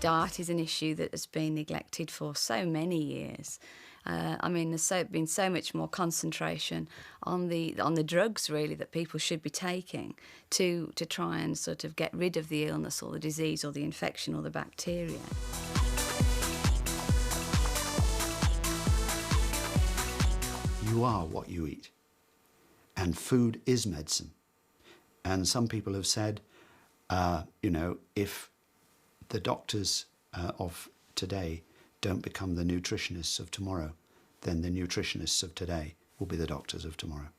Diet is an issue that has been neglected for so many years. I mean, there's been so much more concentration on the drugs, really, that people should be taking to try and sort of get rid of the illness or the disease or the infection or the bacteria. You are what you eat, and food is medicine. And some people have said, you know, if the doctors of today don't become the nutritionists of tomorrow, then the nutritionists of today will be the doctors of tomorrow.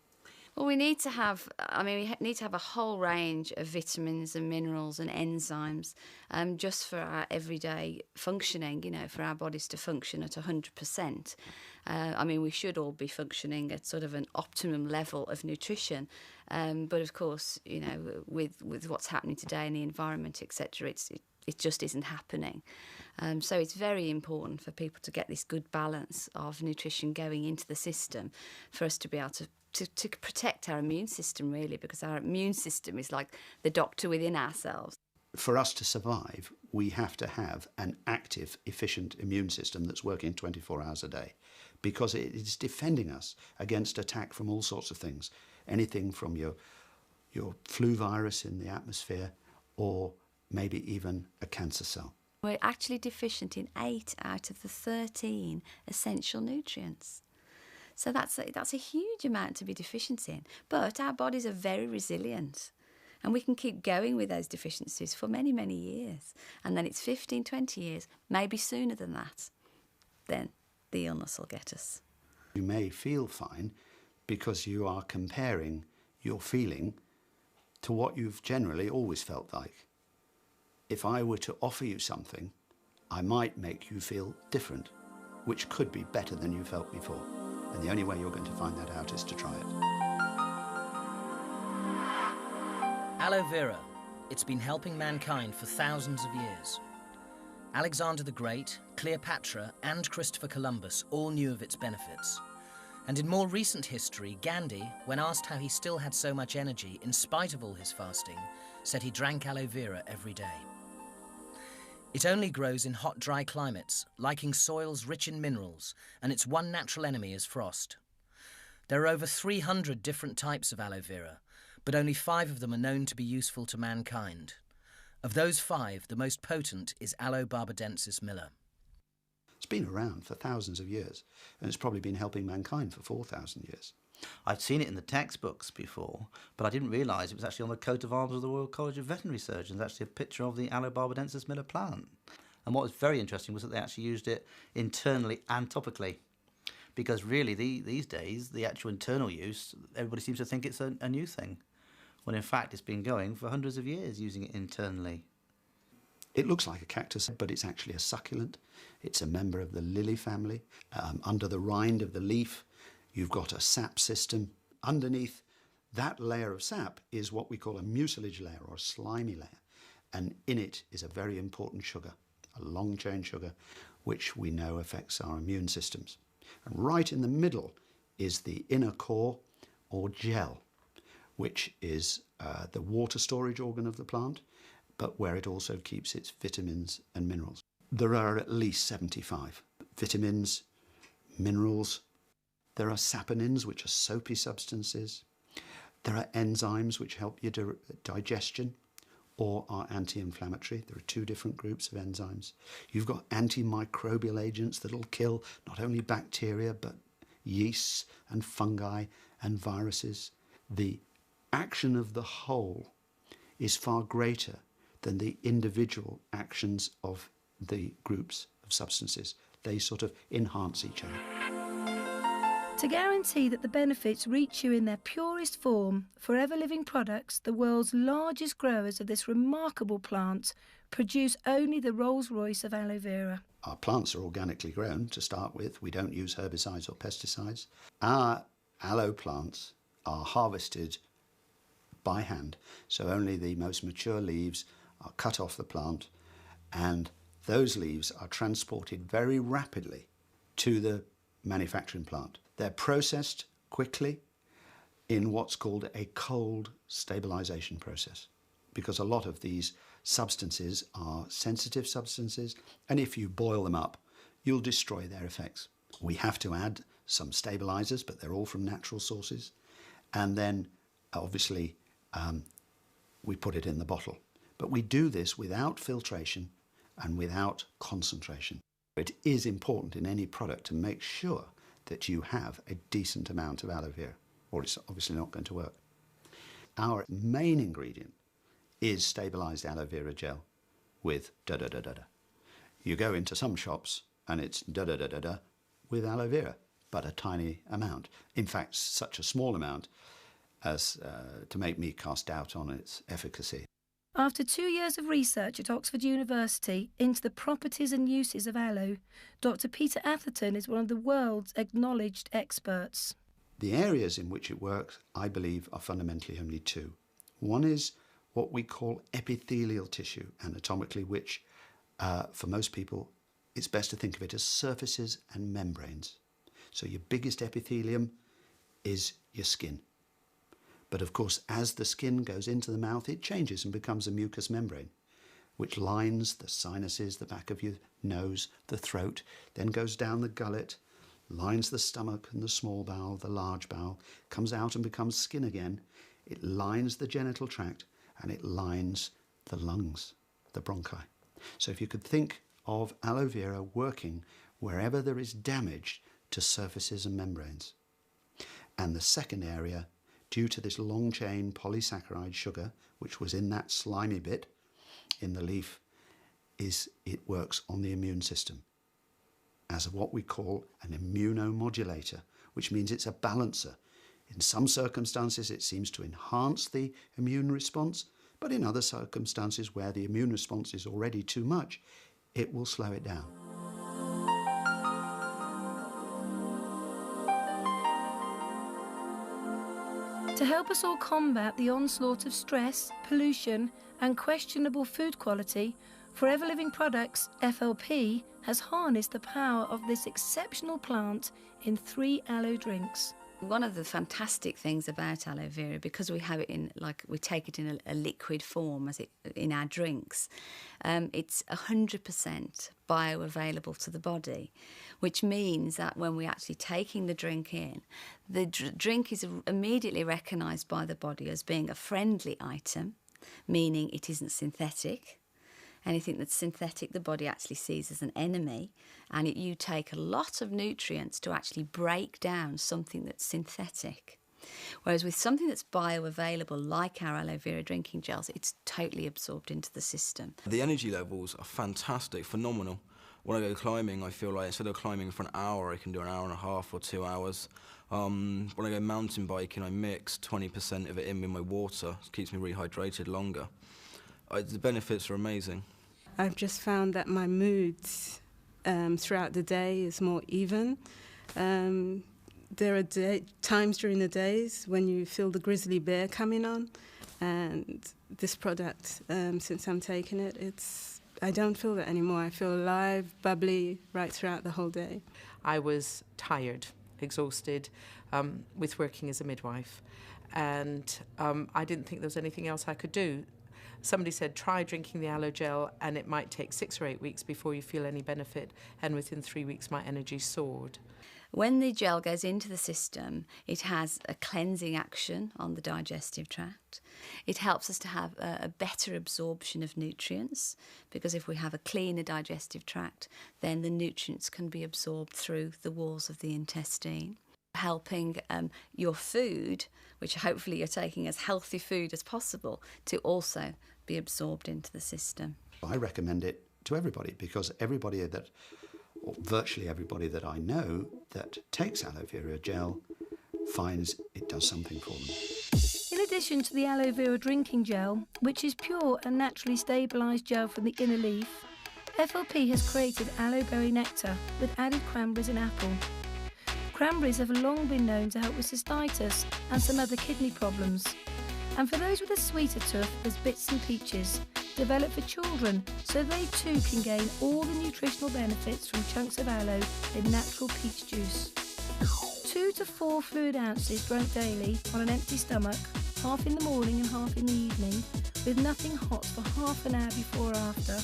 Well, we need to have a whole range of vitamins and minerals and enzymes just for our everyday functioning, you know, for our bodies to function at 100%. I mean, we should all be functioning at sort of an optimum level of nutrition. But of course, you know, with what's happening today in the environment, etc., it just isn't happening. So it's very important for people to get this good balance of nutrition going into the system for us to be able to protect our immune system, really, because our immune system is like the doctor within ourselves. For us to survive, we have to have an active, efficient immune system that's working 24 hours a day, because it is defending us against attack from all sorts of things. Anything from your flu virus in the atmosphere, or maybe even a cancer cell. We're actually deficient in 8 out of the 13 essential nutrients. So that's a huge amount to be deficient in. But our bodies are very resilient, and we can keep going with those deficiencies for many, many years. And then it's 15, 20 years, maybe sooner than that, then the illness will get us. You may feel fine because you are comparing your feeling to what you've generally always felt like. If I were to offer you something, I might make you feel different, which could be better than you felt before. And the only way you're going to find that out is to try it. Aloe vera. It's been helping mankind for thousands of years. Alexander the Great, Cleopatra and Christopher Columbus all knew of its benefits. And in more recent history, Gandhi, when asked how he still had so much energy in spite of all his fasting, said he drank aloe vera every day. It only grows in hot, dry climates, liking soils rich in minerals, and its one natural enemy is frost. There are over 300 different types of aloe vera, but only 5 of them are known to be useful to mankind. Of those 5, the most potent is Aloe barbadensis Miller. It's been around for thousands of years, and it's probably been helping mankind for 4,000 years. I'd seen it in the textbooks before, but I didn't realise it was actually on the coat of arms of the Royal College of Veterinary Surgeons, actually a picture of the Aloe barbadensis Miller plant. And what was very interesting was that they actually used it internally and topically, because really these days, the actual internal use, everybody seems to think it's a new thing, when in fact it's been going for hundreds of years using it internally. It looks like a cactus, but it's actually a succulent. It's a member of the lily family. Under the rind of the leaf, you've got a sap system. Underneath that layer of sap is what we call a mucilage layer, or a slimy layer. And in it is a very important sugar, a long-chain sugar, which we know affects our immune systems. And right in the middle is the inner core, or gel, which is the water storage organ of the plant, but where it also keeps its vitamins and minerals. There are at least 75 vitamins, minerals. There are saponins, which are soapy substances. There are enzymes which help your digestion or are anti-inflammatory. There are 2 different groups of enzymes. You've got antimicrobial agents that will kill not only bacteria, but yeasts and fungi and viruses. The action of the whole is far greater than the individual actions of the groups of substances. They sort of enhance each other. To guarantee that the benefits reach you in their purest form, Forever Living Products, the world's largest growers of this remarkable plant, produce only the Rolls-Royce of aloe vera. Our plants are organically grown to start with. We don't use herbicides or pesticides. Our aloe plants are harvested by hand, so only the most mature leaves are cut off the plant, and those leaves are transported very rapidly to the manufacturing plant. They're processed quickly in what's called a cold stabilization process, because a lot of these substances are sensitive substances, and if you boil them up, you'll destroy their effects. We have to add some stabilizers, but they're all from natural sources. And then, obviously, we put it in the bottle. But we do this without filtration and without concentration. It is important in any product to make sure that you have a decent amount of aloe vera, or it's obviously not going to work. Our main ingredient is stabilized aloe vera gel with da-da-da-da-da. You go into some shops and it's da-da-da-da-da with aloe vera, but a tiny amount. In fact, such a small amount as to make me cast doubt on its efficacy. After 2 years of research at Oxford University into the properties and uses of aloe, Dr. Peter Atherton is one of the world's acknowledged experts. The areas in which it works, I believe, are fundamentally only two. One is what we call epithelial tissue, anatomically, which for most people, it's best to think of it as surfaces and membranes. So your biggest epithelium is your skin. But of course, as the skin goes into the mouth, it changes and becomes a mucous membrane, which lines the sinuses, the back of your nose, the throat, then goes down the gullet, lines the stomach and the small bowel, the large bowel, comes out and becomes skin again. It lines the genital tract and it lines the lungs, the bronchi. So if you could think of aloe vera working wherever there is damage to surfaces and membranes. And the second area, due to this long chain polysaccharide sugar, which was in that slimy bit in the leaf, is it works on the immune system as what we call an immunomodulator, which means it's a balancer. In some circumstances, it seems to enhance the immune response, but in other circumstances where the immune response is already too much, it will slow it down. To help us all combat the onslaught of stress, pollution and questionable food quality, Forever Living Products, FLP, has harnessed the power of this exceptional plant in 3 aloe drinks. One of the fantastic things about aloe vera, because we have it in, we take it in a liquid form in our drinks, it's 100% bioavailable to the body, which means that when we're actually taking the drink in, the drink is immediately recognised by the body as being a friendly item, meaning it isn't synthetic. Anything that's synthetic, the body actually sees as an enemy, and you take a lot of nutrients to actually break down something that's synthetic. Whereas with something that's bioavailable, like our aloe vera drinking gels, it's totally absorbed into the system. The energy levels are fantastic, phenomenal. When I go climbing, I feel like instead of climbing for an hour, I can do an hour and a half or 2 hours. When I go mountain biking, I mix 20% of it in with my water. It keeps me rehydrated longer. The benefits are amazing. I've just found that my moods throughout the day is more even. There are times during the days when you feel the grizzly bear coming on, and this product, since I'm taking it, I don't feel that anymore. I feel alive, bubbly, right throughout the whole day. I was tired, exhausted, with working as a midwife, and I didn't think there was anything else I could do. Somebody said, try drinking the aloe gel, and it might take 6 or 8 weeks before you feel any benefit, and within 3 weeks my energy soared. When the gel goes into the system, it has a cleansing action on the digestive tract. It helps us to have a better absorption of nutrients, because if we have a cleaner digestive tract, then the nutrients can be absorbed through the walls of the intestine, helping your food, which hopefully you're taking as healthy food as possible, to also be absorbed into the system. I recommend it to everybody, because virtually everybody that I know that takes aloe vera gel finds it does something for them. In addition to the aloe vera drinking gel, which is pure and naturally stabilised gel from the inner leaf, FLP has created aloe berry nectar with added cranberries and apple. Cranberries have long been known to help with cystitis and some other kidney problems. And for those with a sweeter tooth, there's bits and peaches, developed for children, so they too can gain all the nutritional benefits from chunks of aloe in natural peach juice. 2 to 4 fluid ounces drunk daily on an empty stomach, half in the morning and half in the evening, with nothing hot for half an hour before or after,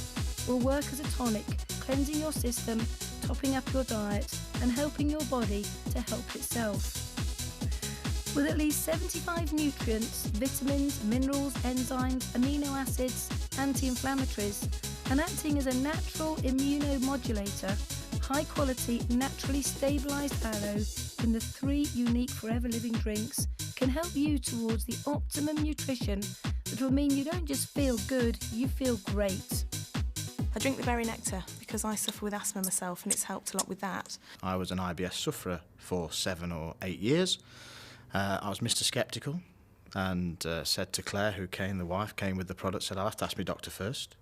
will work as a tonic, cleansing your system, topping up your diet and helping your body to help itself. With at least 75 nutrients, vitamins, minerals, enzymes, amino acids, anti-inflammatories, and acting as a natural immunomodulator, high-quality, naturally stabilised aloe in the 3 unique Forever Living drinks can help you towards the optimum nutrition that will mean you don't just feel good, you feel great. I drink the berry nectar because I suffer with asthma myself, and it's helped a lot with that. I was an IBS sufferer for 7 or 8 years. I was Mr. Sceptical and said to Claire, who came, the wife, came with the product, said, I'll have to ask my doctor first.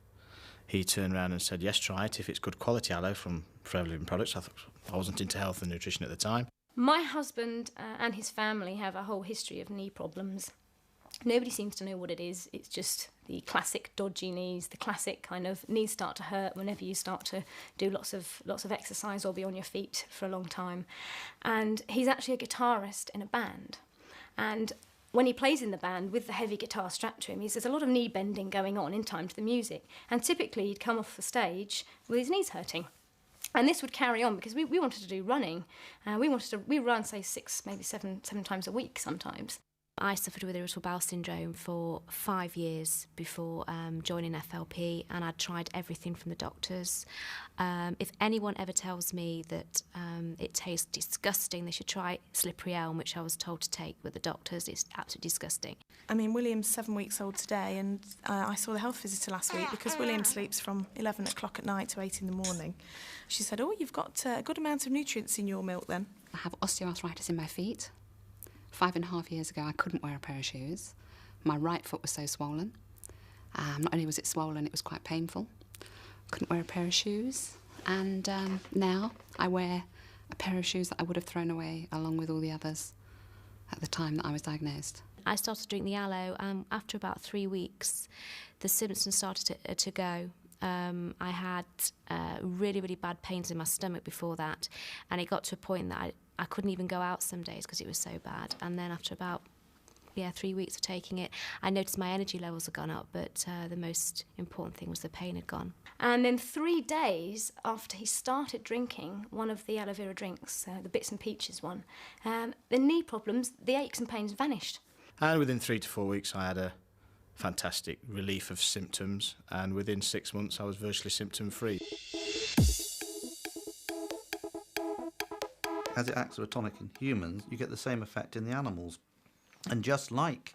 He turned around and said, yes, try it if it's good quality aloe from Forever Living products. I wasn't into health and nutrition at the time. My husband and his family have a whole history of knee problems. Nobody seems to know what it is. It's just the classic dodgy knees, the classic kind of knees start to hurt whenever you start to do lots of exercise or be on your feet for a long time. And he's actually a guitarist in a band. And when he plays in the band with the heavy guitar strapped to him, there's a lot of knee bending going on in time to the music. And typically he'd come off the stage with his knees hurting. And this would carry on because we wanted to do running. We run, say, 6, maybe 7 times a week sometimes. I suffered with irritable bowel syndrome for 5 years before joining FLP, and I'd tried everything from the doctors. If anyone ever tells me that it tastes disgusting, they should try slippery elm, which I was told to take with the doctors. It's absolutely disgusting. I mean, William's 7 weeks old today, and I saw the health visitor last week because William sleeps from 11 o'clock at night to 8 in the morning. She said, oh, you've got a good amount of nutrients in your milk then. I have osteoarthritis in my feet. 5.5 years ago, I couldn't wear a pair of shoes. My right foot was so swollen. Not only was it swollen, it was quite painful. Couldn't wear a pair of shoes. And now I wear a pair of shoes that I would have thrown away along with all the others at the time that I was diagnosed. I started to drink the aloe, and after about 3 weeks, the symptoms started to go. I had really, really bad pains in my stomach before that, and it got to a point that I couldn't even go out some days because it was so bad. And then after about 3 weeks of taking it, I noticed my energy levels had gone up, but the most important thing was the pain had gone. And then 3 days after he started drinking one of the aloe vera drinks, the Bits and Peaches one, the knee problems, the aches and pains vanished. And within 3 to 4 weeks, I had a fantastic relief of symptoms, and within 6 months, I was virtually symptom-free. As it acts as a tonic in humans, you get the same effect in the animals. And just like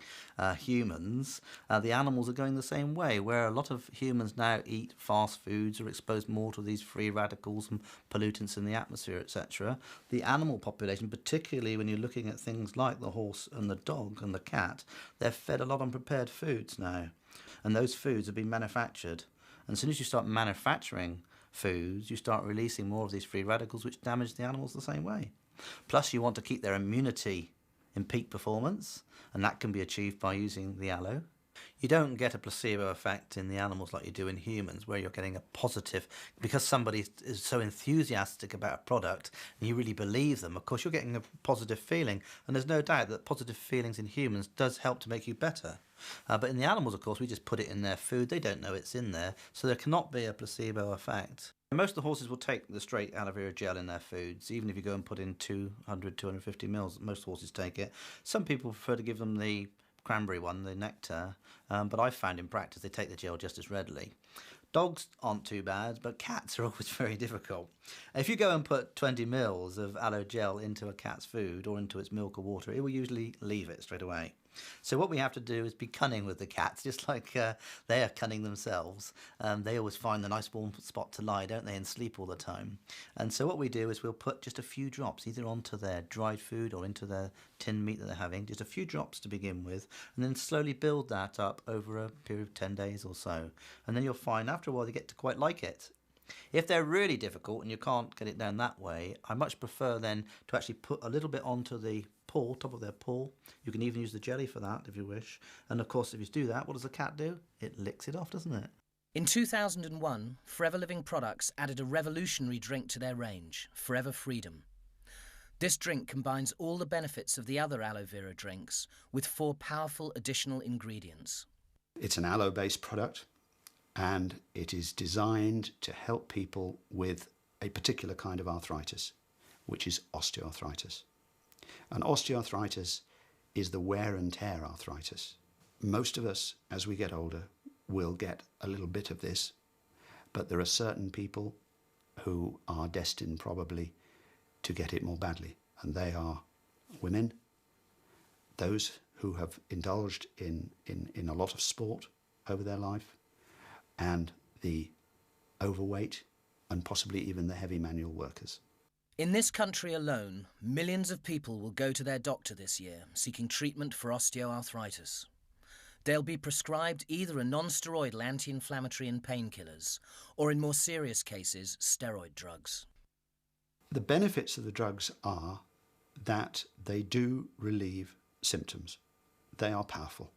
humans, the animals are going the same way, where a lot of humans now eat fast foods or exposed more to these free radicals and pollutants in the atmosphere, etc. The animal population, particularly when you're looking at things like the horse and the dog and the cat, they're fed a lot on prepared foods now. And those foods have been manufactured. And as soon as you start manufacturing foods, you start releasing more of these free radicals, which damage the animals the same way. Plus, you want to keep their immunity in peak performance, and that can be achieved by using the aloe. You don't get a placebo effect in the animals like you do in humans, where you're getting a positive, because somebody is so enthusiastic about a product and you really believe them, of course you're getting a positive feeling, and there's no doubt that positive feelings in humans does help to make you better. But in the animals, of course, we just put it in their food, they don't know it's in there, so there cannot be a placebo effect. Most of the horses will take the straight aloe vera gel in their foods, even if you go and put in 200, 250 mils, most horses take it. Some people prefer to give them the cranberry one, the nectar, but I've found in practice they take the gel just as readily. Dogs aren't too bad, but cats are always very difficult. If you go and put 20 mils of aloe gel into a cat's food or into its milk or water, it will usually leave it straight away. So what we have to do is be cunning with the cats, just like they are cunning themselves. They always find the nice warm spot to lie, don't they, and sleep all the time. And so what we do is we'll put just a few drops, either onto their dried food or into their tinned meat that they're having, just a few drops to begin with, and then slowly build that up over a period of 10 days or so. And then you'll find after a while they get to quite like it. If they're really difficult and you can't get it down that way, I much prefer then to actually put a little bit onto the paw, top of their paw. You can even use the jelly for that if you wish. And of course, if you do that, what does the cat do? It licks it off, doesn't it? In 2001, Forever Living Products added a revolutionary drink to their range, Forever Freedom. This drink combines all the benefits of the other aloe vera drinks with 4 powerful additional ingredients. It's an aloe-based product, and it is designed to help people with a particular kind of arthritis, which is osteoarthritis. And osteoarthritis is the wear and tear arthritis. Most of us, as we get older, will get a little bit of this, but there are certain people who are destined probably to get it more badly, and they are women, those who have indulged in a lot of sport over their life, and the overweight, and possibly even the heavy manual workers. In this country alone, millions of people will go to their doctor this year seeking treatment for osteoarthritis. They'll be prescribed either a non-steroidal anti-inflammatory and painkillers, or in more serious cases, steroid drugs. The benefits of the drugs are that they do relieve symptoms. They are powerful.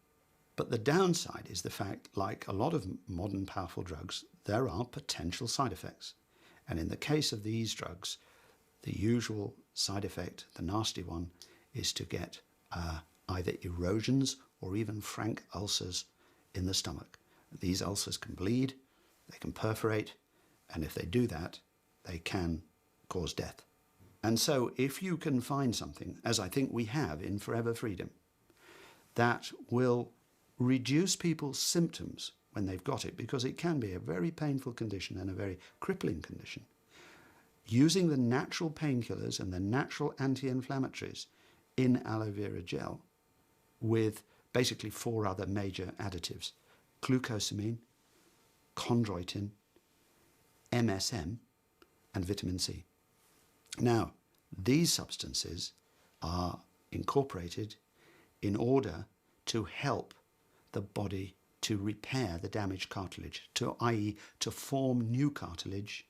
But the downside is the fact, like a lot of modern powerful drugs, there are potential side effects. And in the case of these drugs, the usual side effect, the nasty one, is to get either erosions or even frank ulcers in the stomach. These ulcers can bleed, they can perforate, and if they do that, they can cause death. And so if you can find something, as I think we have in Forever Freedom, that will reduce people's symptoms when they've got it, because it can be a very painful condition and a very crippling condition, using the natural painkillers and the natural anti-inflammatories in aloe vera gel with basically 4 other major additives: glucosamine, chondroitin, MSM, and vitamin C. Now, these substances are incorporated in order to help the body to repair the damaged cartilage, i.e. to form new cartilage,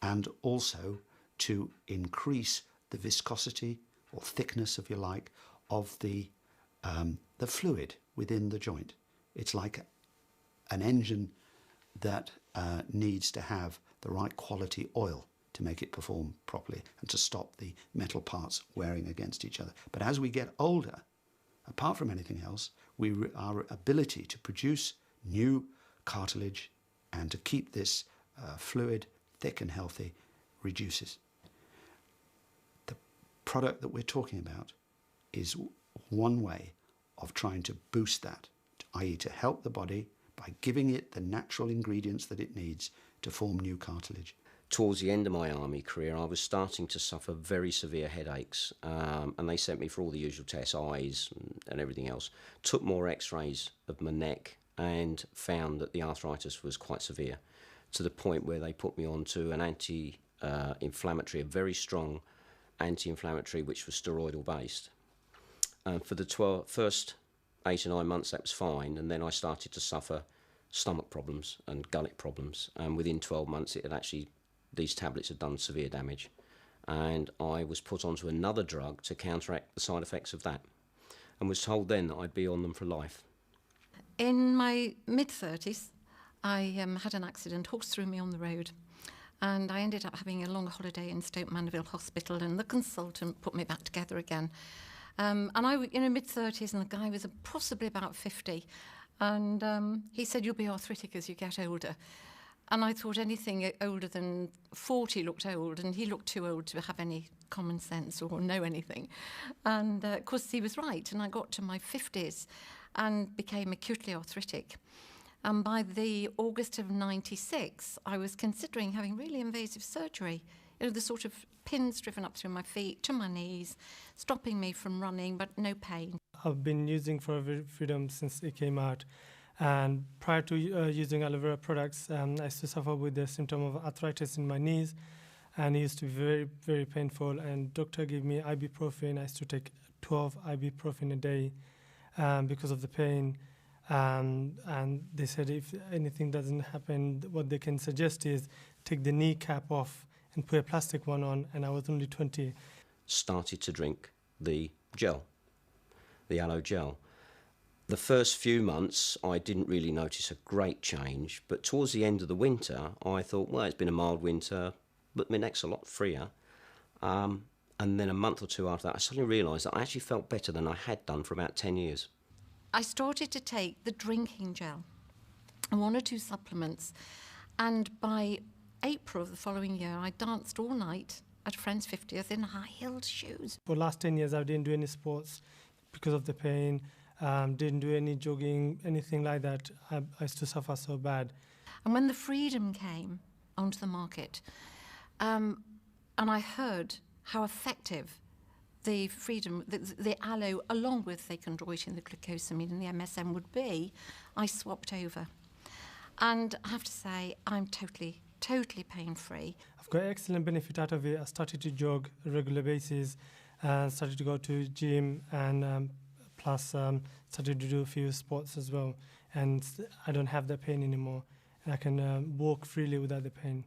and also to increase the viscosity or thickness, if you like, of the fluid within the joint. It's like an engine that needs to have the right quality oil to make it perform properly and to stop the metal parts wearing against each other. But as we get older, apart from anything else, our ability to produce new cartilage and to keep this fluid thick and healthy reduces. The product that we're talking about is one way of trying to boost that, i.e. to help the body by giving it the natural ingredients that it needs to form new cartilage. Towards the end of my army career, I was starting to suffer very severe headaches, and they sent me for all the usual tests, eyes and everything else. Took more x-rays of my neck and found that the arthritis was quite severe, to the point where they put me on to an anti-inflammatory, a very strong anti-inflammatory, which was steroidal based. For the first 8 or 9 months, that was fine, and then I started to suffer stomach problems and gullet problems, and within 12 months these tablets had done severe damage, and I was put onto another drug to counteract the side effects of that, and was told then that I'd be on them for life. In my mid-30s, I had an accident, horse threw me on the road, and I ended up having a long holiday in Stoke Mandeville Hospital, and the consultant put me back together again. And I was in mid-30s, and the guy was possibly about 50, and he said, "You'll be arthritic as you get older." And I thought anything older than 40 looked old, and he looked too old to have any common sense or know anything. And of course, he was right, and I got to my 50s and became acutely arthritic. And by the August of 96, I was considering having really invasive surgery. You know, the sort of pins driven up through my feet to my knees, stopping me from running, but no pain. I've been using Forever Freedom since it came out. And prior to using aloe vera products, I used to suffer with the symptom of arthritis in my knees, and it used to be very, very painful. And doctor gave me ibuprofen. I used to take 12 ibuprofen a day because of the pain. And they said if anything doesn't happen, what they can suggest is take the knee cap off and put a plastic one on, and I was only 20. Started to drink the gel, the aloe gel. The first few months, I didn't really notice a great change, but towards the end of the winter, I thought, well, it's been a mild winter, but my neck's a lot freer. And then a month or two after that, I suddenly realised that I actually felt better than I had done for about 10 years. I started to take the drinking gel and 1 or 2 supplements, and by April of the following year, I danced all night at a friend's 50th in high-heeled shoes. For the last 10 years, I didn't do any sports because of the pain, didn't do any jogging, anything like that. I used to suffer so bad. And when the freedom came onto the market, and I heard how effective the freedom, the aloe, along with the chondroitin, the glucosamine and the MSM would be, I swapped over. And I have to say, I'm totally pain-free. I've got excellent benefit out of it. I started to jog on a regular basis, started to go to gym, and plus started to do a few sports as well. And I don't have that pain anymore, and I can walk freely without the pain.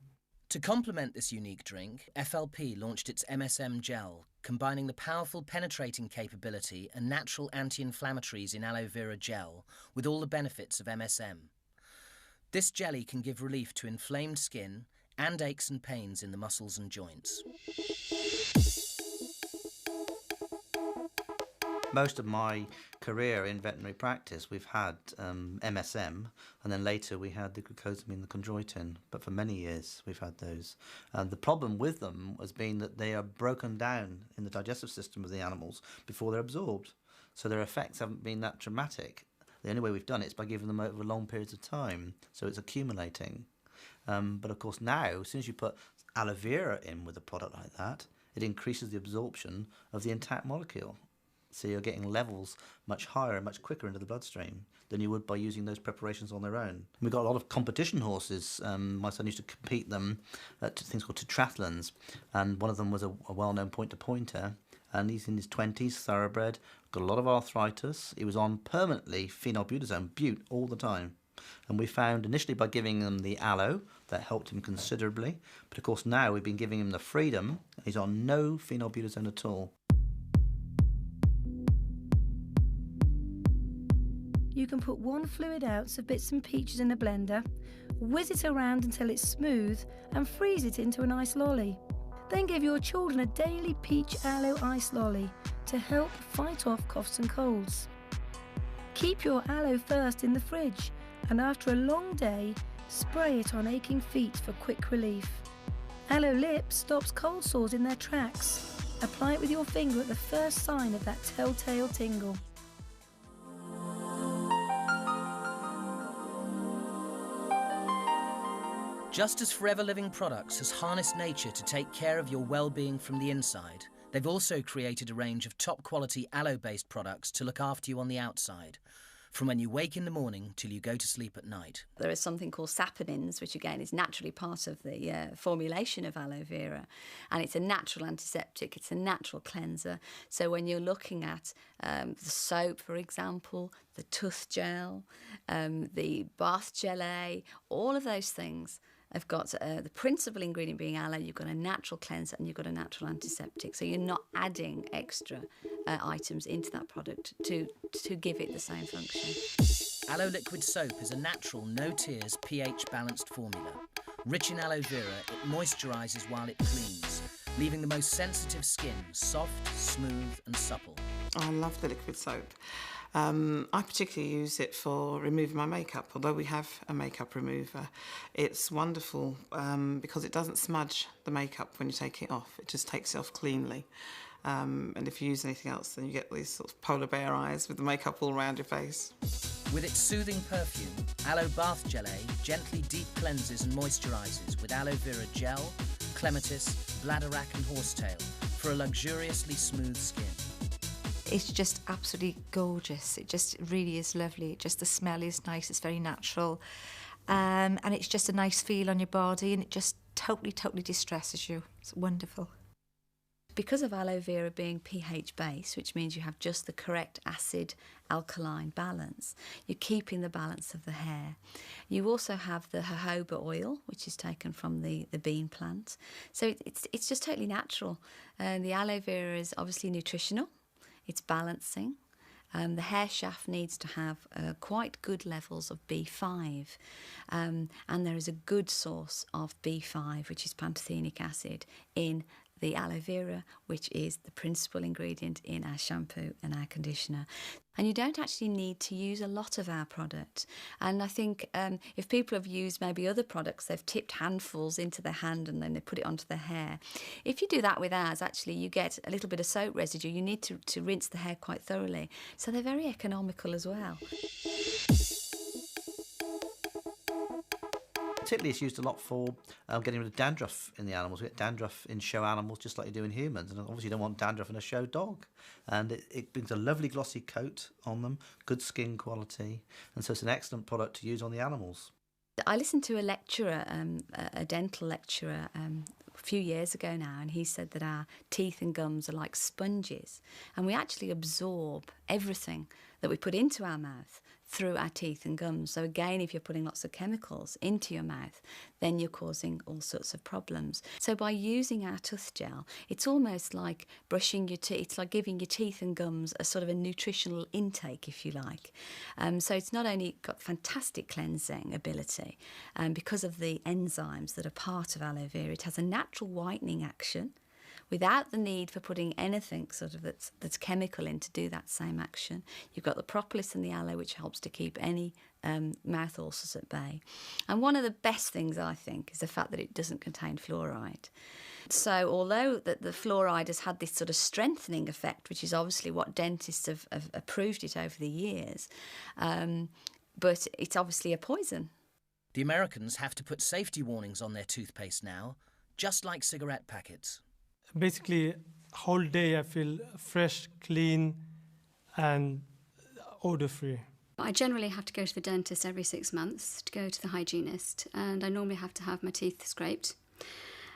To complement this unique drink, FLP launched its MSM gel, combining the powerful penetrating capability and natural anti-inflammatories in aloe vera gel with all the benefits of MSM. This jelly can give relief to inflamed skin and aches and pains in the muscles and joints. Most of my career in veterinary practice, we've had MSM, and then later we had the glucosamine, the chondroitin, but for many years we've had those. And the problem with them has been that they are broken down in the digestive system of the animals before they're absorbed, so their effects haven't been that dramatic. The only way we've done it is by giving them over long periods of time, so it's accumulating. But of course now, as soon as you put aloe vera in with a product like that, it increases the absorption of the intact molecule. So you're getting levels much higher and much quicker into the bloodstream than you would by using those preparations on their own. We've got a lot of competition horses. My son used to compete them at things called tetrathlons, and one of them was a well-known pointer, and he's in his 20s, thoroughbred, got a lot of arthritis. He was on permanently phenylbutazone, bute, all the time. And we found initially by giving him the aloe, that helped him considerably. But of course now we've been giving him the freedom. He's on no phenylbutazone at all. You can put 1 fluid ounce of bits and peaches in a blender, whiz it around until it's smooth, and freeze it into an ice lolly. Then give your children a daily peach aloe ice lolly to help fight off coughs and colds. Keep your aloe first in the fridge, and after a long day, spray it on aching feet for quick relief. Aloe Lip stops cold sores in their tracks. Apply it with your finger at the first sign of that telltale tingle. Just as Forever Living Products has harnessed nature to take care of your well-being from the inside, they've also created a range of top-quality aloe-based products to look after you on the outside, from when you wake in the morning till you go to sleep at night. There is something called saponins, which again is naturally part of the formulation of aloe vera, and it's a natural antiseptic, it's a natural cleanser. So when you're looking at the soap, for example, the tooth gel, the bath gelée, all of those things have got the principal ingredient being aloe. You've got a natural cleanser and you've got a natural antiseptic, so you're not adding extra items into that product to give it the same function. Aloe Liquid Soap is a natural, no-tears, pH-balanced formula. Rich in aloe vera, it moisturises while it cleans, leaving the most sensitive skin soft, smooth and supple. I love the liquid soap. I particularly use it for removing my makeup, although we have a makeup remover. It's wonderful because it doesn't smudge the makeup when you take it off. It just takes it off cleanly. And if you use anything else, then you get these sort of polar bear eyes with the makeup all around your face. With its soothing perfume, Aloe Bath Gelée gently deep cleanses and moisturises with aloe vera gel, clematis, bladderwrack and horsetail for a luxuriously smooth skin. It's just absolutely gorgeous. It just really is lovely. Just the smell is nice. It's very natural. And it's just a nice feel on your body, and it just totally distresses you. It's wonderful. Because of aloe vera being pH based, which means you have just the correct acid-alkaline balance, you're keeping the balance of the hair. You also have the jojoba oil, which is taken from the bean plant. So it's just totally natural. And the aloe vera is obviously nutritional. It's balancing. The hair shaft needs to have quite good levels of B5, and there is a good source of B5, which is pantothenic acid, in the aloe vera, which is the principal ingredient in our shampoo and our conditioner. And you don't actually need to use a lot of our product. And I think if people have used maybe other products, they've tipped handfuls into their hand and then they put it onto their hair. If you do that with ours, actually, you get a little bit of soap residue. You need to rinse the hair quite thoroughly. So they're very economical as well. Particularly, it's used a lot for getting rid of dandruff in the animals. We get dandruff in show animals just like you do in humans, and obviously you don't want dandruff in a show dog. And it brings a lovely glossy coat on them, good skin quality, and so it's an excellent product to use on the animals. I listened to a lecturer, a dental lecturer, a few years ago now, and he said that our teeth and gums are like sponges, and we actually absorb everything that we put into our mouth through our teeth and gums. So again, if you're putting lots of chemicals into your mouth, then you're causing all sorts of problems. So by using our tooth gel, it's almost like brushing your teeth. It's like giving your teeth and gums a sort of a nutritional intake, if you like. So it's not only got fantastic cleansing ability, because of the enzymes that are part of aloe vera, it has a natural whitening action, without the need for putting anything sort of that's chemical in to do that same action. You've got the propolis and the aloe, which helps to keep any mouth ulcers at bay. And one of the best things, I think, is the fact that it doesn't contain fluoride. So although that the fluoride has had this sort of strengthening effect, which is obviously what dentists have approved it over the years, but it's obviously a poison. The Americans have to put safety warnings on their toothpaste now, just like cigarette packets. Basically, whole day I feel fresh, clean, and odour-free. I generally have to go to the dentist every 6 months to go to the hygienist, and I normally have to have my teeth scraped,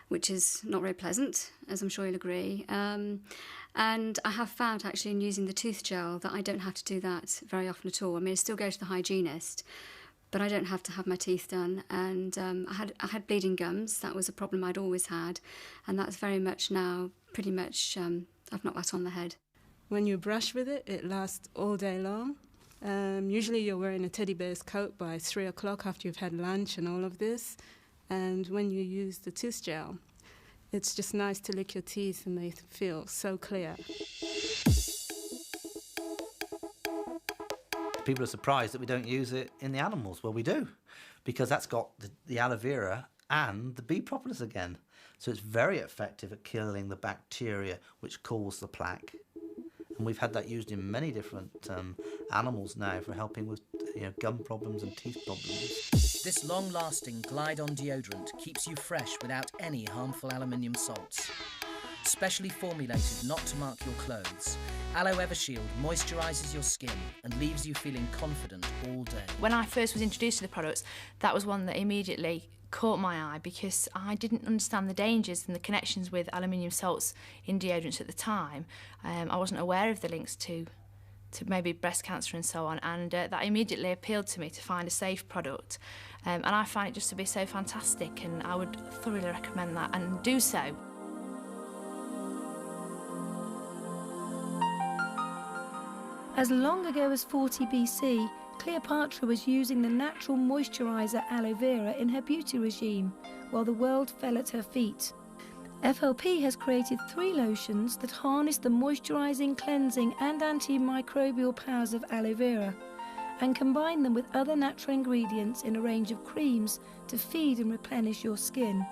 which is not very pleasant, as I'm sure you'll agree. And I have found, actually, in using the tooth gel, that I don't have to do that very often at all. I mean, I still go to the hygienist, but I don't have to have my teeth done. And I had bleeding gums. That was a problem I'd always had, and that's very much now, pretty much, I've knocked that on the head. When you brush with it, it lasts all day long. Usually you're wearing a teddy bear's coat by 3 o'clock after you've had lunch and all of this. And when you use the tooth gel, it's just nice to lick your teeth and they feel so clear. People are surprised that we don't use it in the animals. Well, we do, because that's got the aloe vera and the bee propolis again. So it's very effective at killing the bacteria which cause the plaque. And we've had that used in many different animals now for helping with gum problems and teeth problems. This long-lasting glide-on deodorant keeps you fresh without any harmful aluminium salts. Specially formulated not to mark your clothes, Aloe Evershield moisturises your skin and leaves you feeling confident all day. When I first was introduced to the products, that was one that immediately caught my eye because I didn't understand the dangers and the connections with aluminium salts in deodorants at the time. I wasn't aware of the links to maybe breast cancer and so on, and that immediately appealed to me to find a safe product. And I find it just to be so fantastic, and I would thoroughly recommend that and do so. As long ago as 40 BC, Cleopatra was using the natural moisturiser aloe vera in her beauty regime, while the world fell at her feet. FLP has created 3 lotions that harness the moisturising, cleansing and antimicrobial powers of aloe vera, and combine them with other natural ingredients in a range of creams to feed and replenish your skin.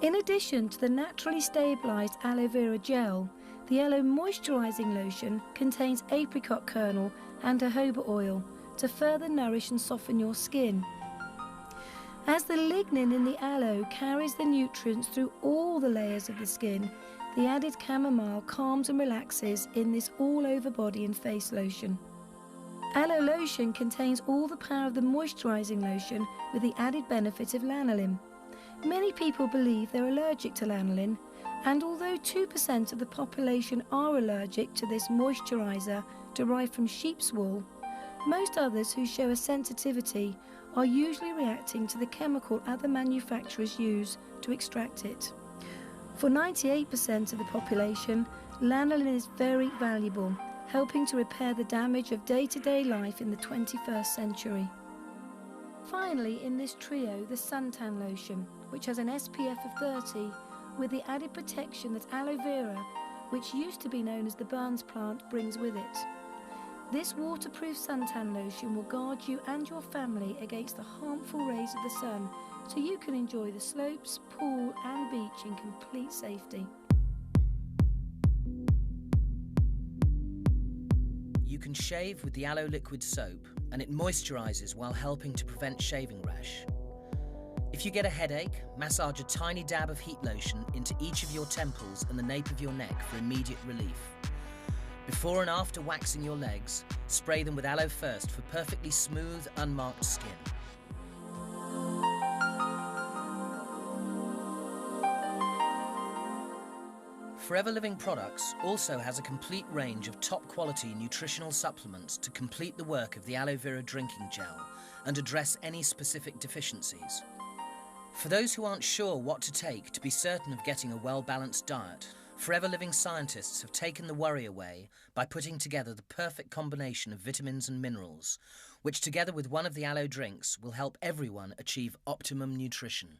In addition to the naturally stabilised aloe vera gel, the aloe moisturising lotion contains apricot kernel and jojoba oil to further nourish and soften your skin. As the lignin in the aloe carries the nutrients through all the layers of the skin, the added chamomile calms and relaxes in this all-over body and face lotion. Aloe lotion contains all the power of the moisturising lotion with the added benefit of lanolin. Many people believe they're allergic to lanolin, and although 2% of the population are allergic to this moisturiser derived from sheep's wool, most others who show a sensitivity are usually reacting to the chemical other manufacturers use to extract it. For 98% of the population, lanolin is very valuable, helping to repair the damage of day-to-day life in the 21st century. Finally, in this trio, the suntan lotion, which has an SPF of 30, with the added protection that aloe vera, which used to be known as the Barnes plant, brings with it. This waterproof suntan lotion will guard you and your family against the harmful rays of the sun, so you can enjoy the slopes, pool and beach in complete safety. You can shave with the aloe liquid soap, and it moisturises while helping to prevent shaving rash. If you get a headache, massage a tiny dab of heat lotion into each of your temples and the nape of your neck for immediate relief. Before and after waxing your legs, spray them with aloe first for perfectly smooth, unmarked skin. Forever Living Products also has a complete range of top-quality nutritional supplements to complete the work of the aloe vera drinking gel and address any specific deficiencies. For those who aren't sure what to take to be certain of getting a well-balanced diet, Forever Living scientists have taken the worry away by putting together the perfect combination of vitamins and minerals, which together with one of the aloe drinks will help everyone achieve optimum nutrition.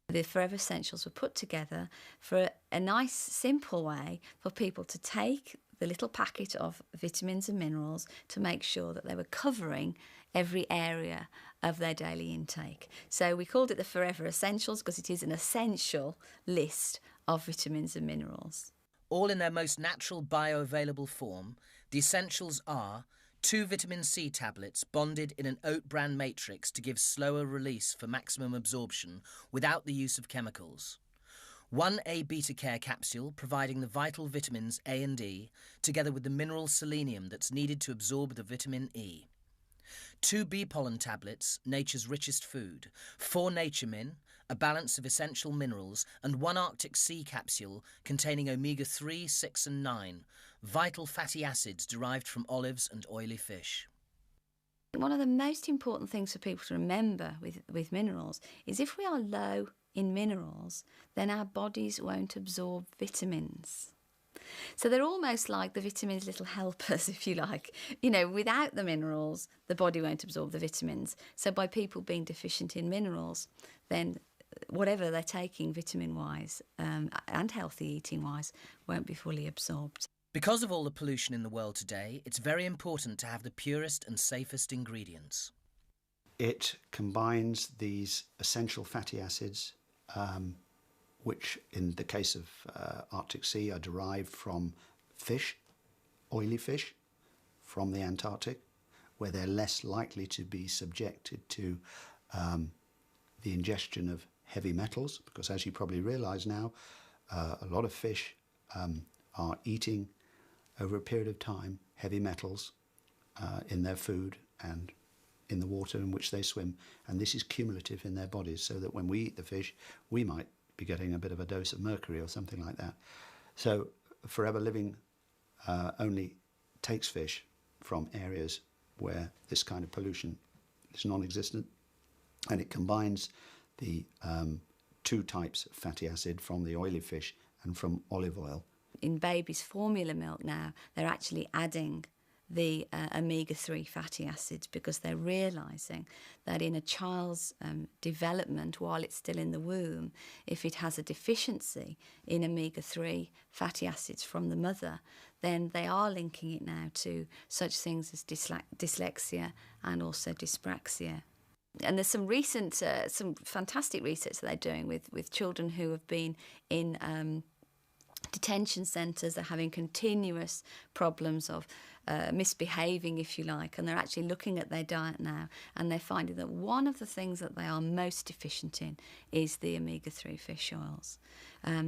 The Forever Essentials were put together for a nice, simple way for people to take the little packet of vitamins and minerals to make sure that they were covering every area of their daily intake. So we called it the Forever Essentials because it is an essential list of vitamins and minerals. All in their most natural bioavailable form, the essentials are 2 vitamin C tablets bonded in an oat bran matrix to give slower release for maximum absorption without the use of chemicals. 1 A-beta care capsule providing the vital vitamins A and E, together with the mineral selenium that's needed to absorb the vitamin E. 2 bee pollen tablets, nature's richest food, 4 Nature Min, a balance of essential minerals, and 1 Arctic Sea capsule containing omega-3, 6 and 9, vital fatty acids derived from olives and oily fish. One of the most important things for people to remember with minerals is if we are low in minerals, then our bodies won't absorb vitamins. So they're almost like the vitamins' little helpers, if you like. You know, without the minerals, the body won't absorb the vitamins. So by people being deficient in minerals, then whatever they're taking vitamin-wise and healthy eating-wise won't be fully absorbed. Because of all the pollution in the world today, it's very important to have the purest and safest ingredients. It combines these essential fatty acids, which in the case of Arctic Sea are derived from fish, oily fish, from the Antarctic, where they're less likely to be subjected to the ingestion of heavy metals, because as you probably realise now, a lot of fish are eating over a period of time heavy metals in their food and in the water in which they swim, and this is cumulative in their bodies, so that when we eat the fish, we might be getting a bit of a dose of mercury or something like that. So Forever Living only takes fish from areas where this kind of pollution is non-existent, and it combines the 2 types of fatty acid from the oily fish and from olive oil. In babies' formula milk now, they're actually adding the omega-3 fatty acids because they're realising that in a child's development while it's still in the womb, if it has a deficiency in omega-3 fatty acids from the mother, then they are linking it now to such things as dyslexia and also dyspraxia. And there's some recent, some fantastic research that they're doing with children who have been in detention centres. They're having continuous problems of misbehaving, if you like, and they're actually looking at their diet now, and they're finding that one of the things that they are most deficient in is the omega-3 fish oils.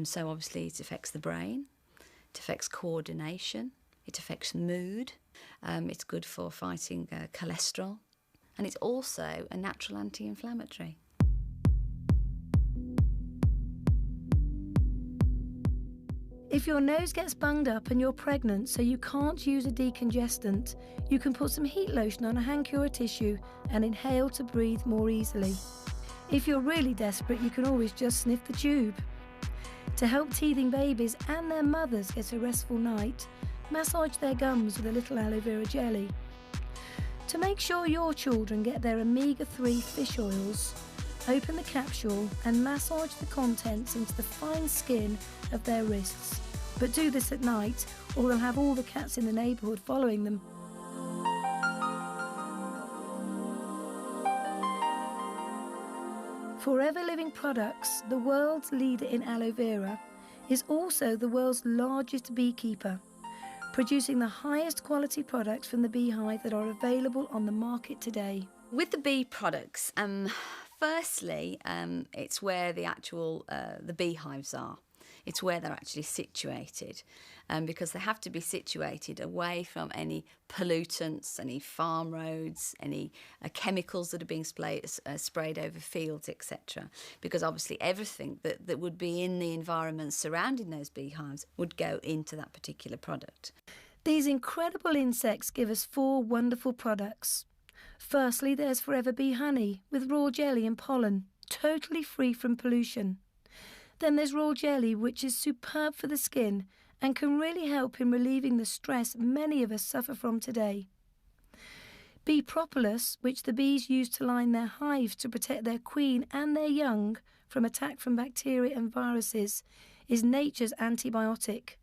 So obviously it affects the brain, it affects coordination, it affects mood, it's good for fighting cholesterol, and it's also a natural anti-inflammatory. If your nose gets bunged up and you're pregnant so you can't use a decongestant, you can put some heat lotion on a hanky or a tissue and inhale to breathe more easily. If you're really desperate, you can always just sniff the tube. To help teething babies and their mothers get a restful night, massage their gums with a little aloe vera jelly. To make sure your children get their omega-3 fish oils, open the capsule and massage the contents into the fine skin of their wrists. But do this at night, or they'll have all the cats in the neighbourhood following them. Forever Living Products, the world's leader in aloe vera, is also the world's largest beekeeper, producing the highest quality products from the beehive that are available on the market today. With the bee products, firstly, it's where the actual the beehives are. It's where they're actually situated, because they have to be situated away from any pollutants, any farm roads, any chemicals that are being sprayed over fields, etc. Because obviously everything that would be in the environment surrounding those beehives would go into that particular product. These incredible insects give us 4 wonderful products. Firstly, there's Forever Bee Honey with raw jelly and pollen, totally free from pollution. Then there's raw jelly, which is superb for the skin and can really help in relieving the stress many of us suffer from today. Bee propolis, which the bees use to line their hives to protect their queen and their young from attack from bacteria and viruses, is nature's antibiotic.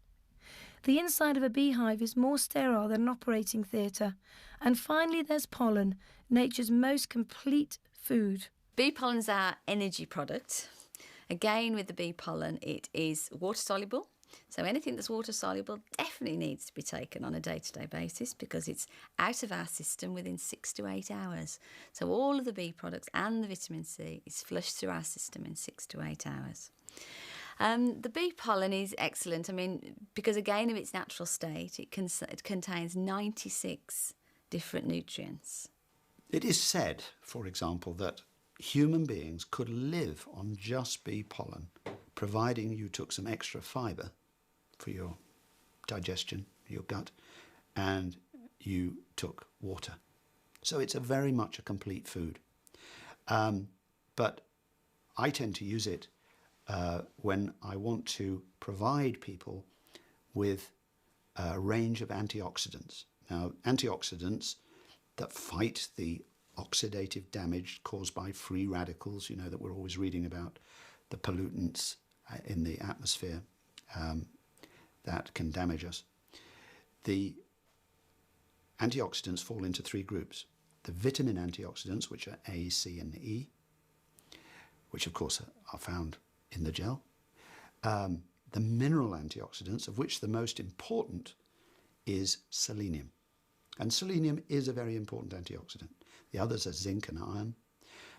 The inside of a beehive is more sterile than an operating theatre. And finally, there's pollen, nature's most complete food. Bee pollen's our energy product. Again, with the bee pollen, it is water-soluble. So anything that's water-soluble definitely needs to be taken on a day-to-day basis because it's out of our system within 6 to 8 hours. So all of the bee products and the vitamin C is flushed through our system in 6 to 8 hours. The bee pollen is excellent, because again, of its natural state, it contains 96 different nutrients. It is said, for example, that human beings could live on just bee pollen, providing you took some extra fibre for your digestion, your gut, and you took water. So it's very much a complete food. But I tend to use it when I want to provide people with a range of antioxidants. Now, antioxidants that fight the oxidative damage caused by free radicals, that we're always reading about, the pollutants in the atmosphere that can damage us. The antioxidants fall into 3 groups. The vitamin antioxidants, which are A, C and E, which of course are found in the gel. The mineral antioxidants, of which the most important is selenium. And selenium is a very important antioxidant. The others are zinc and iron.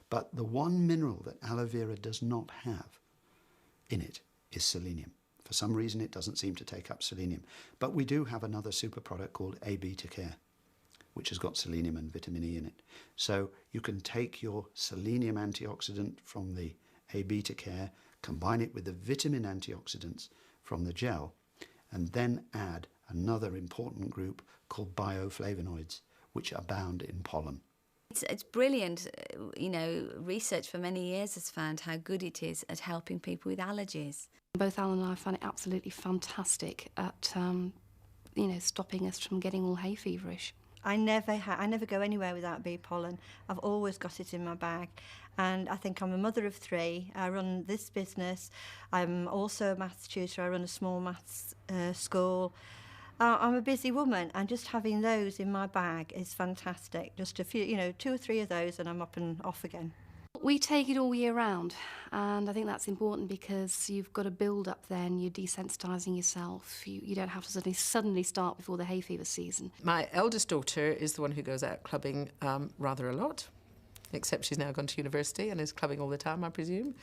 But the one mineral that aloe vera does not have in it is selenium. For some reason, it doesn't seem to take up selenium. But we do have another super product called A-beta care, which has got selenium and vitamin E in it. So you can take your selenium antioxidant from the A-beta care, combine it with the vitamin antioxidants from the gel, and then add another important group called bioflavonoids, which abound in pollen. It's brilliant. Research for many years has found how good it is at helping people with allergies. Both Alan and I find it absolutely fantastic at, stopping us from getting all hay feverish. I never go anywhere without bee pollen. I've always got it in my bag. And I think I'm a mother of 3. I run this business. I'm also a maths tutor. I run a small maths school. I'm a busy woman, and just having those in my bag is fantastic. Just a few, 2 or 3 of those and I'm up and off again. We take it all year round, and I think that's important because you've got to build up then, you're desensitising yourself. You don't have to suddenly start before the hay fever season. My eldest daughter is the one who goes out clubbing rather a lot, except she's now gone to university and is clubbing all the time, I presume.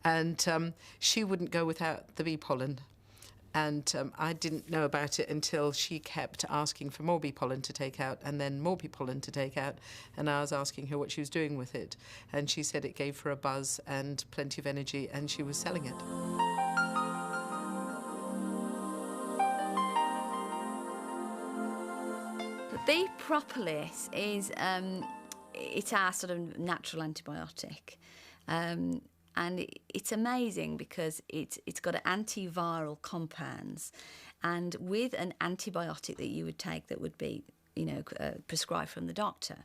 And she wouldn't go without the bee pollen. And I didn't know about it until she kept asking for more bee pollen to take out and then more bee pollen to take out. And I was asking her what she was doing with it. And she said it gave her a buzz and plenty of energy, and she was selling it. The bee propolis is it's our sort of natural antibiotic. And it's amazing because it's got antiviral compounds, and with an antibiotic that you would take that would be, prescribed from the doctor,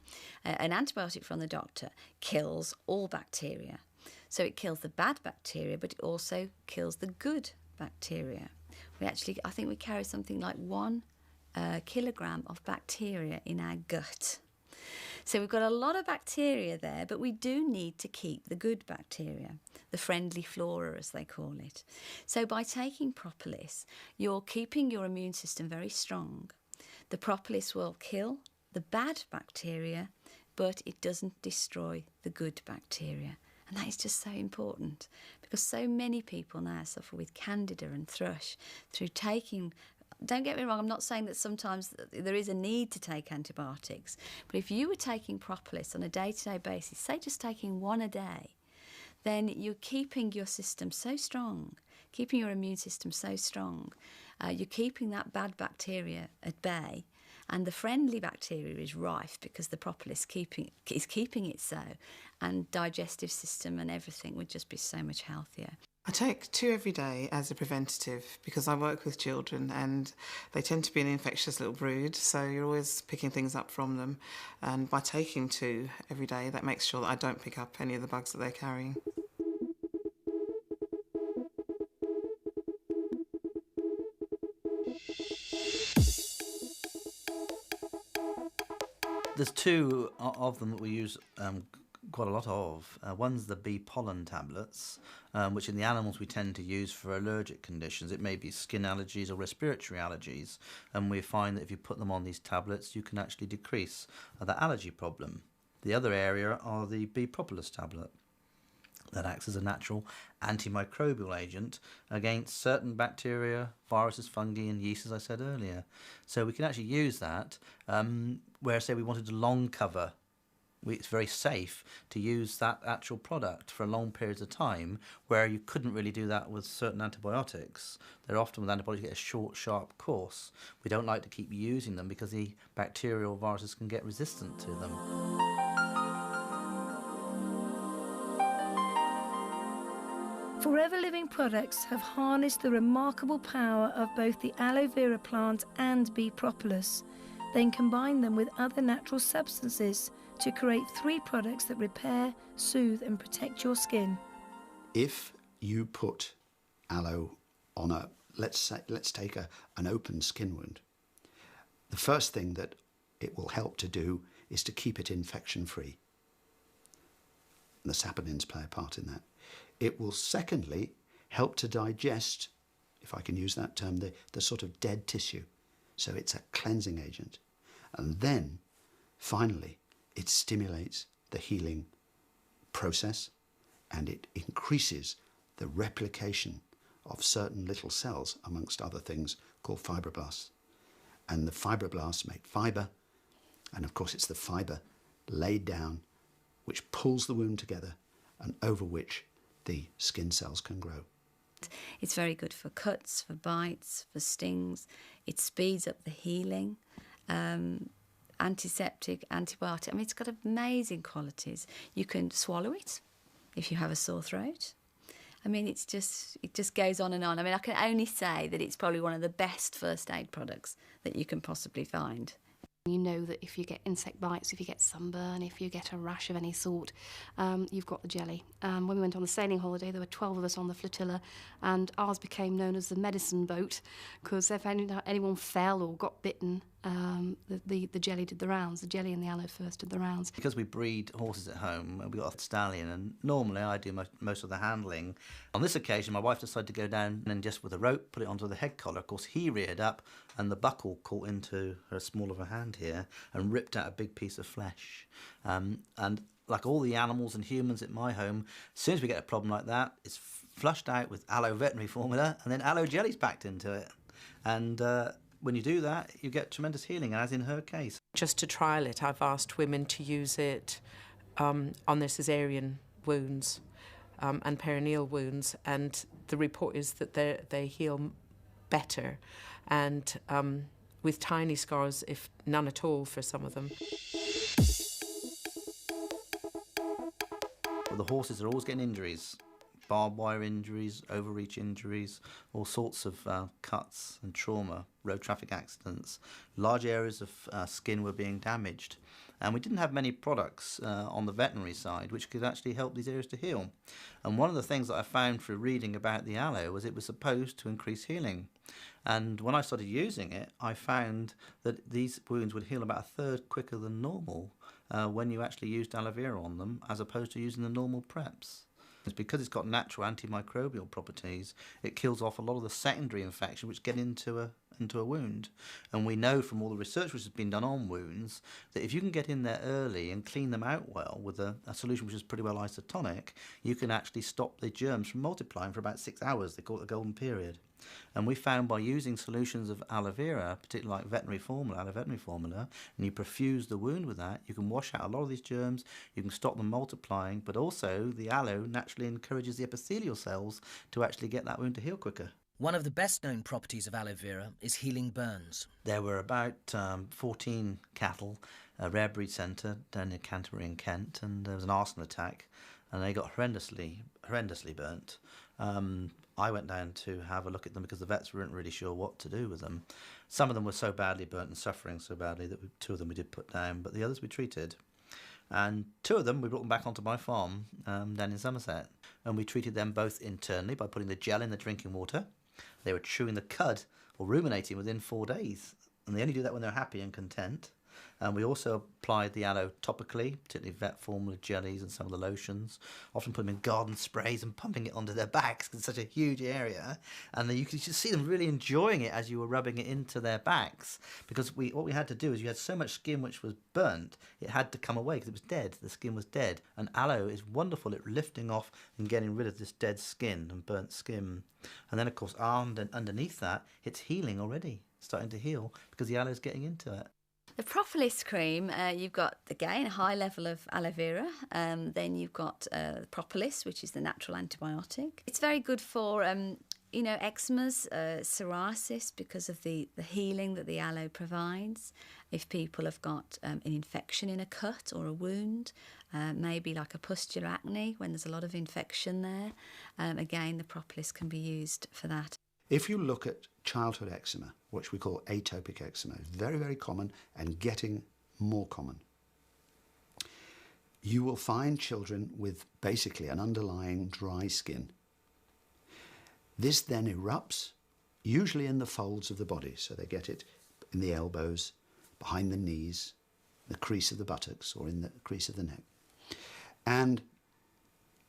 an antibiotic from the doctor kills all bacteria. So it kills the bad bacteria, but it also kills the good bacteria. I think we carry something like 1 kilogram of bacteria in our gut. So we've got a lot of bacteria there, but we do need to keep the good bacteria, the friendly flora as they call it. So by taking propolis, you're keeping your immune system very strong. The propolis will kill the bad bacteria, but it doesn't destroy the good bacteria. And that is just so important, because so many people now suffer with candida and thrush through taking... Don't get me wrong, I'm not saying that sometimes there is a need to take antibiotics, but if you were taking propolis on a day-to-day basis, say just taking 1 a day, then you're keeping your system so strong, keeping your immune system so strong, you're keeping that bad bacteria at bay, and the friendly bacteria is rife because the propolis is keeping it so, and digestive system and everything would just be so much healthier. I take 2 every day as a preventative because I work with children and they tend to be an infectious little brood, so you're always picking things up from them. And by taking 2 every day, that makes sure that I don't pick up any of the bugs that they're carrying. There's 2 of them that we use quite a lot of. One's the bee pollen tablets, which in the animals we tend to use for allergic conditions. It may be skin allergies or respiratory allergies, and we find that if you put them on these tablets, you can actually decrease that allergy problem. The other area are the bee propolis tablet. That acts as a natural antimicrobial agent against certain bacteria, viruses, fungi and yeast, as I said earlier. So we can actually use that where, say, we wanted a long cover. It's very safe to use that actual product for long periods of time, where you couldn't really do that with certain antibiotics. They're often with antibiotics you get a short, sharp course. We don't like to keep using them because the bacterial viruses can get resistant to them. Forever Living products have harnessed the remarkable power of both the aloe vera plant and bee propolis, then combine them with other natural substances to create 3 products that repair, soothe and protect your skin. If you put aloe on let's take an open skin wound, the first thing that it will help to do is to keep it infection-free. The saponins play a part in that. It will secondly help to digest, if I can use that term, the sort of dead tissue. So it's a cleansing agent. And then, finally, it stimulates the healing process, and it increases the replication of certain little cells, amongst other things, called fibroblasts. And the fibroblasts make fibre, and of course it's the fibre laid down which pulls the wound together and over which the skin cells can grow. It's very good for cuts, for bites, for stings. It speeds up the healing. Antiseptic, antibiotic. I mean, it's got amazing qualities. You can swallow it if you have a sore throat. I mean, it just goes on and on. I mean, I can only say that it's probably one of the best first aid products that you can possibly find. You know that if you get insect bites, if you get sunburn, if you get a rash of any sort, you've got the jelly. When we went on the sailing holiday, there were 12 of us on the flotilla, and ours became known as the medicine boat, because if anyone fell or got bitten, the jelly did the rounds. The jelly and the aloe first did the rounds. Because we breed horses at home, we've got a stallion, and normally I do most of the handling. On this occasion, my wife decided to go down and just with a rope put it onto the head collar. Of course, he reared up, and the buckle caught into her small of a hand here and ripped out a big piece of flesh. And like all the animals and humans at my home, as soon as we get a problem like that, it's flushed out with aloe veterinary formula, and then aloe jelly's packed into it. And when you do that, you get tremendous healing, as in her case. Just to trial it, I've asked women to use it on their caesarean wounds and perineal wounds, and the report is that they heal better, and with tiny scars, if none at all for some of them. Well, the horses are always getting injuries barbed wire injuries, overreach injuries, all sorts of cuts and trauma, road traffic accidents. Large areas of skin were being damaged. And we didn't have many products on the veterinary side which could actually help these areas to heal. And one of the things that I found through reading about the aloe was it was supposed to increase healing. And when I started using it, I found that these wounds would heal about a third quicker than normal when you actually used aloe vera on them, as opposed to using the normal preps. It's because it's got natural antimicrobial properties, it kills off a lot of the secondary infection which get into a wound. And we know from all the research which has been done on wounds that if you can get in there early and clean them out well with a solution which is pretty well isotonic, you can actually stop the germs from multiplying for about 6 hours. They call it the golden period. And we found by using solutions of aloe vera, particularly like aloe veterinary formula, and you perfuse the wound with that, you can wash out a lot of these germs, you can stop them multiplying, but also the aloe naturally encourages the epithelial cells to actually get that wound to heal quicker. One of the best-known properties of aloe vera is healing burns. There were about 14 cattle, a rare breed centre down near Canterbury in Kent, and there was an arson attack, and they got horrendously burnt. I went down to have a look at them because the vets weren't really sure what to do with them. Some of them were so badly burnt and suffering so badly that 2 of them we did put down, but the others we treated. And 2 of them we brought them back onto my farm down in Somerset, and we treated them both internally by putting the gel in the drinking water. They were chewing the cud or ruminating within 4 days, and they only do that when they're happy and content. And we also applied the aloe topically, particularly vet formula jellies and some of the lotions, often put them in garden sprays and pumping it onto their backs because it's such a huge area. And then you could just see them really enjoying it as you were rubbing it into their backs, because what we had to do is you had so much skin which was burnt, it had to come away because it was dead, the skin was dead. And aloe is wonderful at lifting off and getting rid of this dead skin and burnt skin. And then of course armed and underneath that, it's healing already, starting to heal because the aloe is getting into it. The propolis cream, you've got, again, a high level of aloe vera. Then you've got propolis, which is the natural antibiotic. It's very good for, eczemas, psoriasis, because of the healing that the aloe provides. If people have got an infection in a cut or a wound, maybe like a pustular acne, when there's a lot of infection there, again, the propolis can be used for that. If you look at childhood eczema, which we call atopic eczema, it's very, very common and getting more common. You will find children with basically an underlying dry skin. This then erupts, usually in the folds of the body, so they get it in the elbows, behind the knees, the crease of the buttocks, or in the crease of the neck. And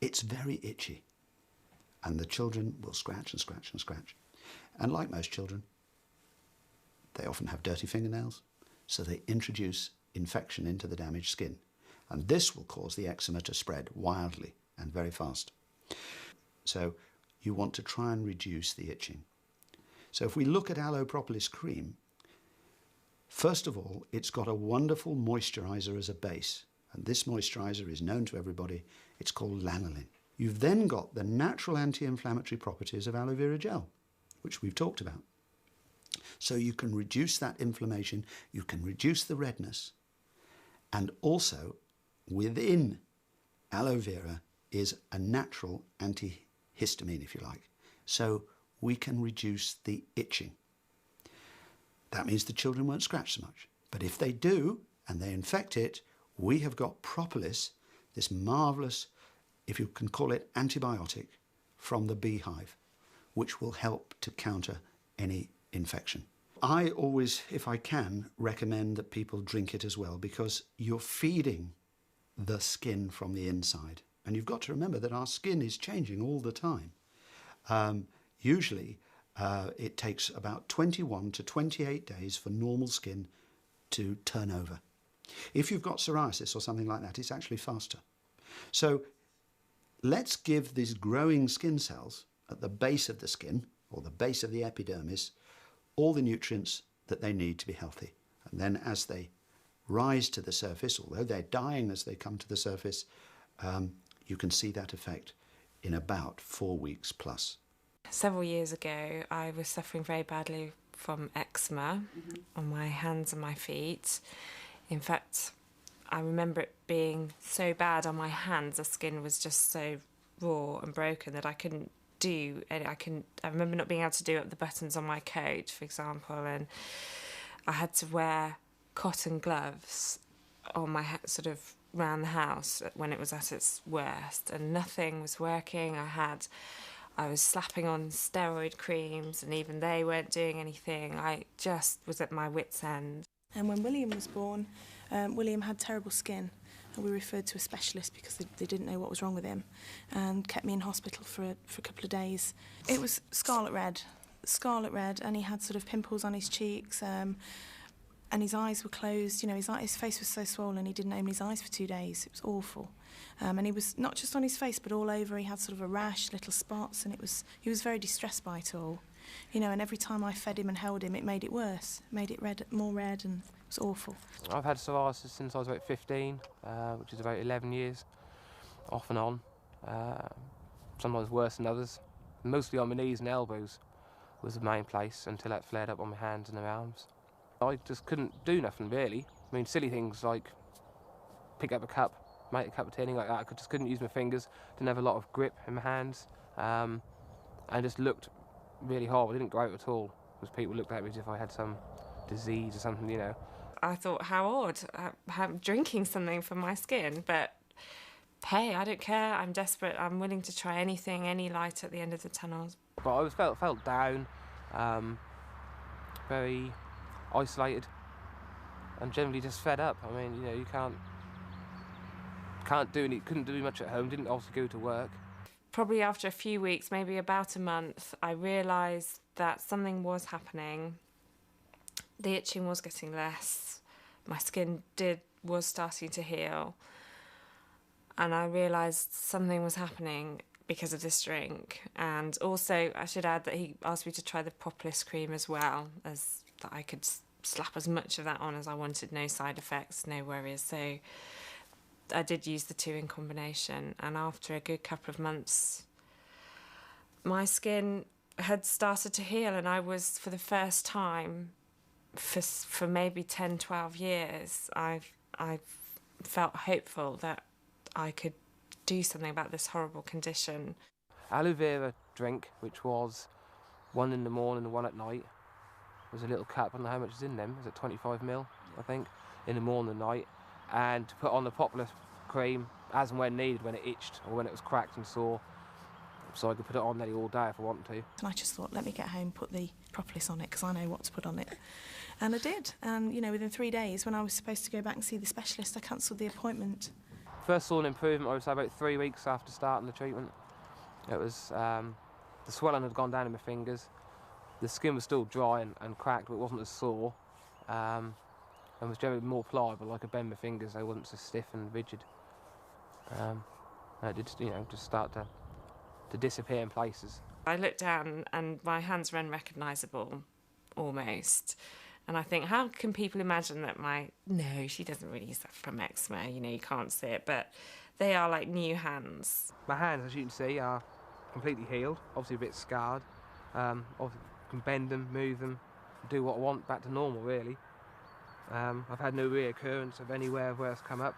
it's very itchy. And the children will scratch and scratch and scratch. And like most children, they often have dirty fingernails, so they introduce infection into the damaged skin. And this will cause the eczema to spread wildly and very fast. So you want to try and reduce the itching. So if we look at aloe propolis cream, first of all, it's got a wonderful moisturiser as a base. And this moisturiser is known to everybody. It's called lanolin. You've then got the natural anti-inflammatory properties of aloe vera gel, which we've talked about. So you can reduce that inflammation, you can reduce the redness, and also within aloe vera is a natural antihistamine, if you like. So we can reduce the itching. That means the children won't scratch so much. But if they do, and they infect it, we have got propolis, this marvellous, if you can call it, antibiotic from the beehive, which will help to counter any infection. I always, if I can, recommend that people drink it as well, because you're feeding the skin from the inside. And you've got to remember that our skin is changing all the time. Usually, it takes about 21 to 28 days for normal skin to turn over. If you've got psoriasis or something like that, it's actually faster. So let's give these growing skin cells at the base of the skin, or the base of the epidermis, all the nutrients that they need to be healthy. And then as they rise to the surface, although they're dying as they come to the surface, you can see that effect in about 4 weeks plus. Several years ago, I was suffering very badly from eczema on my hands and my feet. In fact, I remember it being so bad on my hands, the skin was just so raw and broken that I couldn't do. I remember not being able to do up the buttons on my coat, for example, and I had to wear cotton gloves on my sort of around the house when it was at its worst, and nothing was working. I was slapping on steroid creams, and even they weren't doing anything. I just was at my wit's end. And when William was born, William had terrible skin, and we referred to a specialist because they didn't know what was wrong with him, and kept me in hospital for a couple of days. It was scarlet red, and he had sort of pimples on his cheeks, and his eyes were closed. You know, his face was so swollen he didn't open his eyes for 2 days. It was awful. And he was not just on his face but all over. He had sort of a rash, little spots, and he was very distressed by it all. You know, and every time I fed him and held him, it made it worse, made it more red, and it was awful. I've had psoriasis since I was about 15, which is about 11 years, off and on. Sometimes worse than others. Mostly on my knees and elbows was the main place until that flared up on my hands and my arms. I just couldn't do nothing, really. I mean, silly things like pick up a cup, make a cup of tea, anything like that. I just couldn't use my fingers, didn't have a lot of grip in my hands, and just looked really horrible. I didn't grow out at all, because people looked at me as if I had some disease or something, you know. I thought, how odd, I'm drinking something for my skin, but hey, I don't care, I'm desperate, I'm willing to try anything, any light at the end of the tunnel. But I felt down, very isolated, and generally just fed up. I mean, you know, you couldn't do much at home, didn't also go to work. Probably after a few weeks, maybe about a month, I realised that something was happening. The itching was getting less, my skin was starting to heal, and I realised something was happening because of this drink. And also, I should add that he asked me to try the propolis cream as well, as that I could slap as much of that on as I wanted, no side effects, no worries. So I did use the two in combination, and after a good couple of months, my skin had started to heal, and I was, for the first time, for maybe 10, 12 years, I felt hopeful that I could do something about this horrible condition. Aloe vera drink, which was one in the morning and one at night, was a little cap. I don't know how much is in them. Is it 25 ml, I think, in the morning and night, and to put on the propolis cream as and when needed, when it itched or when it was cracked and sore, so I could put it on nearly all day if I wanted to. And I just thought, let me get home, put the propolis on it, because I know what to put on it. And I did. And, you know, within 3 days, when I was supposed to go back and see the specialist, I cancelled the appointment. First saw an improvement, I would say, about 3 weeks after starting the treatment. It was, the swelling had gone down in my fingers. The skin was still dry and cracked, but it wasn't as sore. And was generally more pliable. I could bend my fingers, they wasn't so stiff and rigid. And it did, you know, just start to disappear in places. I looked down and my hands were unrecognisable, almost. And I think, how can people imagine that no, she doesn't really suffer from eczema, you know, you can't see it, but they are like new hands. My hands, as you can see, are completely healed, obviously a bit scarred. Obviously can bend them, move them, do what I want, back to normal, really. I've had no reoccurrence of anywhere where it's come up.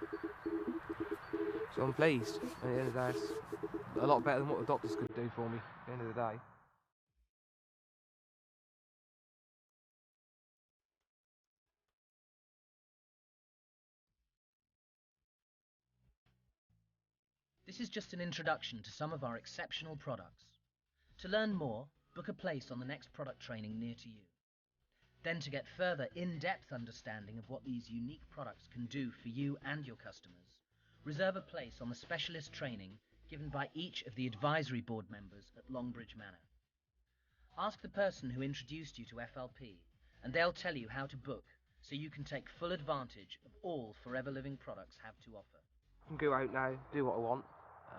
So I'm pleased. At the end of the day, it's a lot better than what the doctors could do for me at the end of the day. This is just an introduction to some of our exceptional products. To learn more, book a place on the next product training near to you. Then, to get further in-depth understanding of what these unique products can do for you and your customers, reserve a place on the specialist training given by each of the advisory board members at Longbridge Manor. Ask the person who introduced you to FLP, and they'll tell you how to book so you can take full advantage of all Forever Living products have to offer. I can go out now, do what I want.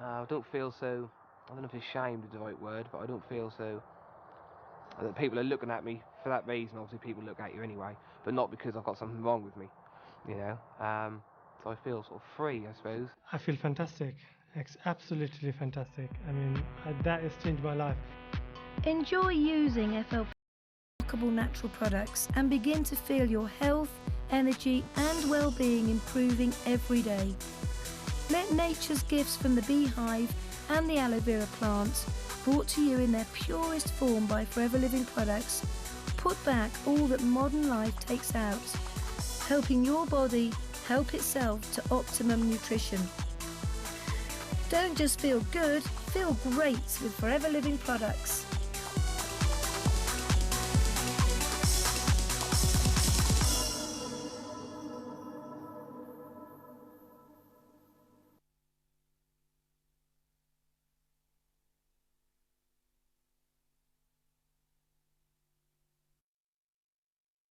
I don't feel so, I don't know if ashamed is the right word, but I don't feel so that people are looking at me for that reason. Obviously people look at you anyway, but not because I've got something wrong with me, you know. So I feel sort of free, I suppose. I feel fantastic. It's absolutely fantastic. I mean, that has changed my life. Enjoy using FLP remarkable natural products and begin to feel your health, energy and well-being improving every day. Let nature's gifts from the beehive and the aloe vera plant, brought to you in their purest form by Forever Living Products, put back all that modern life takes out, helping your body help itself to optimum nutrition. Don't just feel good, feel great with Forever Living Products.